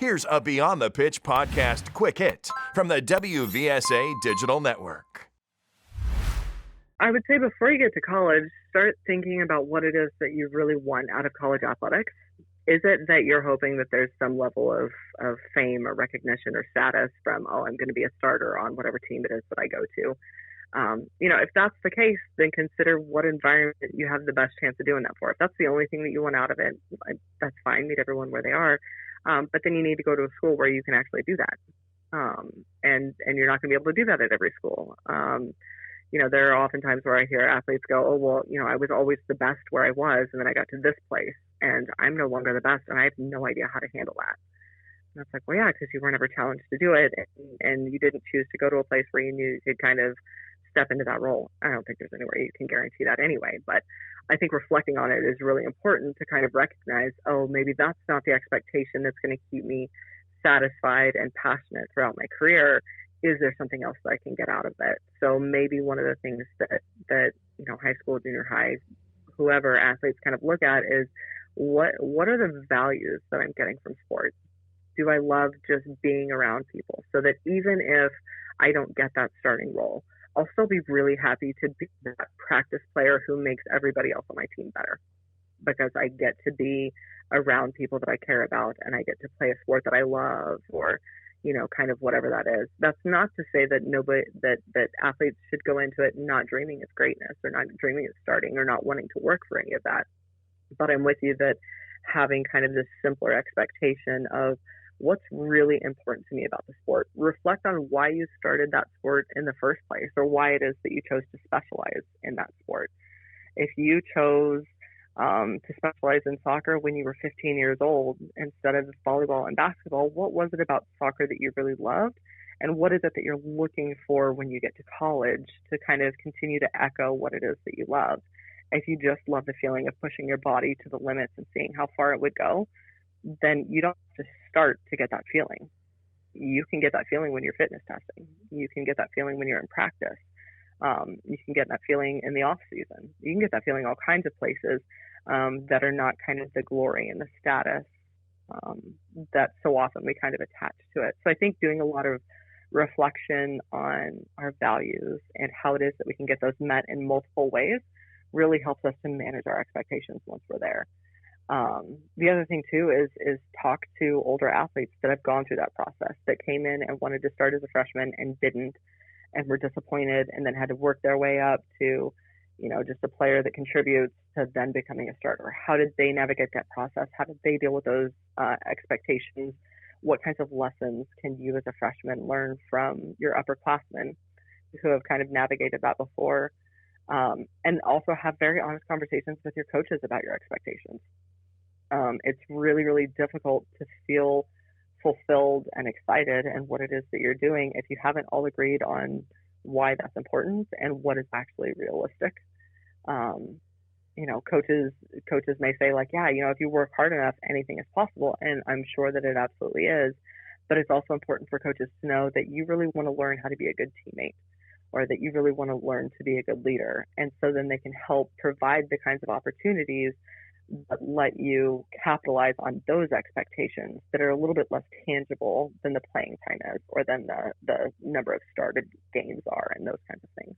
Here's a Beyond the Pitch podcast quick hit from the WVSA Digital Network. I would say before you get to college, start thinking about what it is that you really want out of college athletics. Is it that you're hoping that there's some level of fame or recognition or status from, I'm going to be a starter on whatever team it is that I go to? If that's the case, then consider what environment you have the best chance of doing that for. If that's the only thing that you want out of it, that's fine. Meet everyone where they are. But then you need to go to a school where you can actually do that. And you're not going to be able to do that at every school. There are often times where I hear athletes go, I was always the best where I was, and then I got to this place, and I'm no longer the best, and I have no idea how to handle that. And it's like, well, yeah, because you were never challenged to do it, and you didn't choose to go to a place where you knew you could kind of step into that role. I don't think there's anywhere you can guarantee that anyway, but I think reflecting on it is really important to kind of recognize, maybe that's not the expectation that's going to keep me satisfied and passionate throughout my career. Is there something else that I can get out of it? So maybe one of the things that high school, junior high, whoever athletes kind of look at is what are the values that I'm getting from sport? Do I love just being around people so that even if I don't get that starting role, I'll still be really happy to be that practice player who makes everybody else on my team better, because I get to be around people that I care about, and I get to play a sport that I love, or kind of whatever that is. That's not to say that that athletes should go into it not dreaming of greatness, or not dreaming of starting, or not wanting to work for any of that. But I'm with you that having kind of this simpler expectation of what's really important to me about the sport. Reflect on why you started that sport in the first place, or why it is that you chose to specialize in that sport. If you chose to specialize in soccer when you were 15 years old instead of volleyball and basketball, what was it about soccer that you really loved? And what is it that you're looking for when you get to college to kind of continue to echo what it is that you love? If you just love the feeling of pushing your body to the limits and seeing how far it would go, then you don't have to start to get that feeling. You can get that feeling when you're fitness testing. You can get that feeling when you're in practice. You can get that feeling in the off season. You can get that feeling all kinds of places that are not kind of the glory and the status that so often we kind of attach to it. So I think doing a lot of reflection on our values and how it is that we can get those met in multiple ways really helps us to manage our expectations once we're there. The other thing too is talk to older athletes that have gone through that process, that came in and wanted to start as a freshman and didn't, and were disappointed, and then had to work their way up to, just a player that contributes to then becoming a starter. How did they navigate that process? How did they deal with those expectations? What kinds of lessons can you as a freshman learn from your upperclassmen who have kind of navigated that before? And also have very honest conversations with your coaches about your expectations. It's really, really difficult to feel fulfilled and excited in what it is that you're doing if you haven't all agreed on why that's important and what is actually realistic. Coaches may say like, if you work hard enough, anything is possible. And I'm sure that it absolutely is. But it's also important for coaches to know that you really want to learn how to be a good teammate, or that you really want to learn to be a good leader. And so then they can help provide the kinds of opportunities that let you capitalize on those expectations that are a little bit less tangible than the playing time is, or than the number of started games are, and those kinds of things.